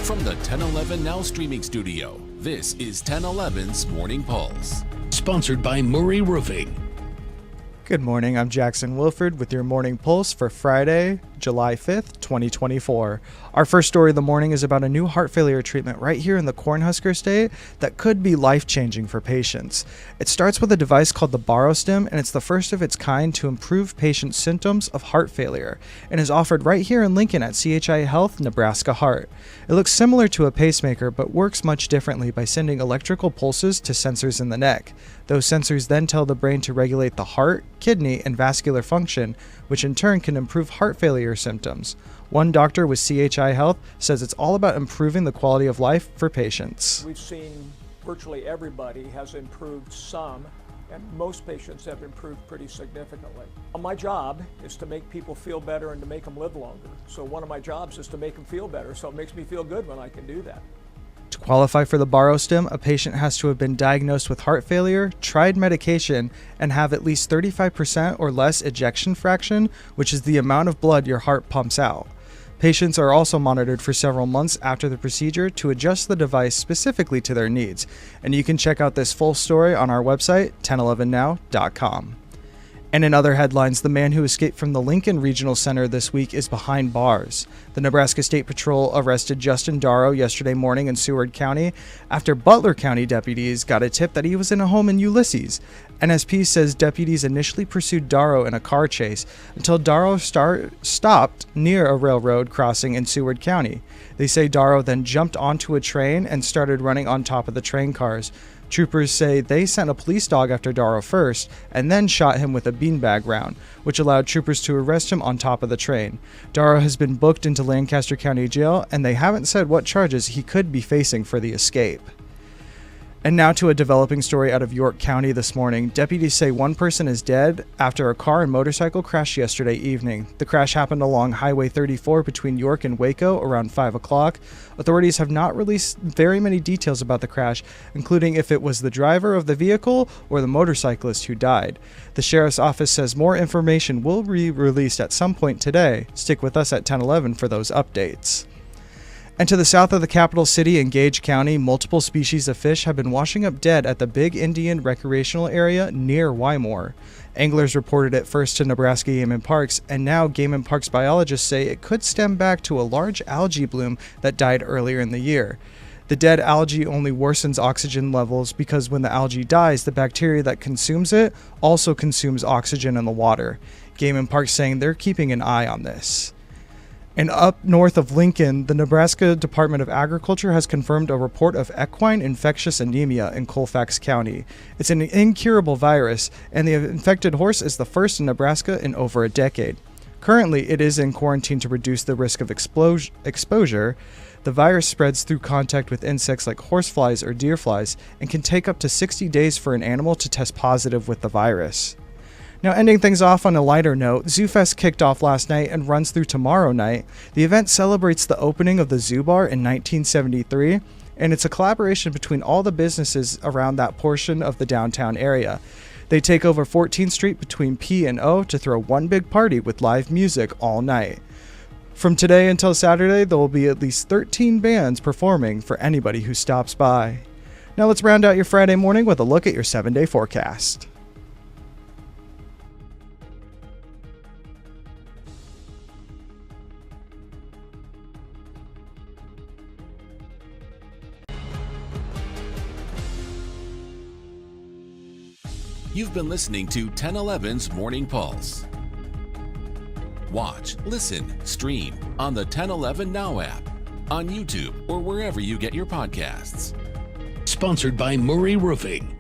From the 1011 Now streaming studio, this is 1011's Morning Pulse. Sponsored by Murray Roofing. Good morning, I'm Jackson Wilford with your Morning Pulse for Friday, July 5th, 2024. Our first story of the morning is about a new heart failure treatment right here in the Cornhusker State that could be life-changing for patients. It starts with a device called the Barostim, and it's the first of its kind to improve patients' symptoms of heart failure, and is offered right here in Lincoln at CHI Health Nebraska Heart. It looks similar to a pacemaker, but works much differently by sending electrical pulses to sensors in the neck. Those sensors then tell the brain to regulate the heart, kidney, and vascular function, which in turn can improve heart failure symptoms. One doctor with CHI Health says it's all about improving the quality of life for patients. We've seen virtually everybody has improved some, and most patients have improved pretty significantly. My job is to make people feel better and to make them live longer. So one of my jobs is to make them feel better, so it makes me feel good when I can do that. To qualify for the Barostim, a patient has to have been diagnosed with heart failure, tried medication, and have at least 35% or less ejection fraction, which is the amount of blood your heart pumps out. Patients are also monitored for several months after the procedure to adjust the device specifically to their needs. And you can check out this full story on our website, 1011now.com. And in other headlines, the man who escaped from the Lincoln Regional Center this week is behind bars. The Nebraska State Patrol arrested Justin Darrow yesterday morning in Seward County after Butler County deputies got a tip that he was in a home in Ulysses. NSP says deputies initially pursued Darrow in a car chase until Darrow stopped near a railroad crossing in Seward County. They say Darrow then jumped onto a train and started running on top of the train cars. Troopers say they sent a police dog after Darrow first and then shot him with a beanbag round, which allowed troopers to arrest him on top of the train. Darrow has been booked into Lancaster County Jail, and they haven't said what charges he could be facing for the escape. And now to a developing story out of York County this morning. Deputies say one person is dead after a car and motorcycle crashed yesterday evening. The crash happened along Highway 34 between York and Waco around 5 o'clock. Authorities have not released very many details about the crash, including if it was the driver of the vehicle or the motorcyclist who died. The sheriff's office says more information will be released at some point today. Stick with us at 1011 for those updates. And to the south of the capital city in Gage County, multiple species of fish have been washing up dead at the Big Indian recreational area near Wymore. Anglers reported it first to Nebraska Game and Parks, and now Game and Parks biologists say it could stem back to a large algae bloom that died earlier in the year. The dead algae only worsens oxygen levels because when the algae dies, the bacteria that consumes it also consumes oxygen in the water. Game and Parks saying they're keeping an eye on this. And up north of Lincoln, the Nebraska Department of Agriculture has confirmed a report of equine infectious anemia in Colfax County. It's an incurable virus, and the infected horse is the first in Nebraska in over a decade. Currently, it is in quarantine to reduce the risk of exposure. The virus spreads through contact with insects like horseflies or deerflies and can take up to 60 days for an animal to test positive with the virus. Now, ending things off on a lighter note, ZooFest kicked off last night and runs through tomorrow night. The event celebrates the opening of the Zoo Bar in 1973, and it's a collaboration between all the businesses around that portion of the downtown area. They take over 14th Street between P and O to throw one big party with live music all night. From today until Saturday, there will be at least 13 bands performing for anybody who stops by. Now let's round out your Friday morning with a look at your 7-day forecast. You've been listening to 1011's Morning Pulse. Watch, listen, stream on the 1011 Now app, on YouTube, or wherever you get your podcasts. Sponsored by Murray Roofing.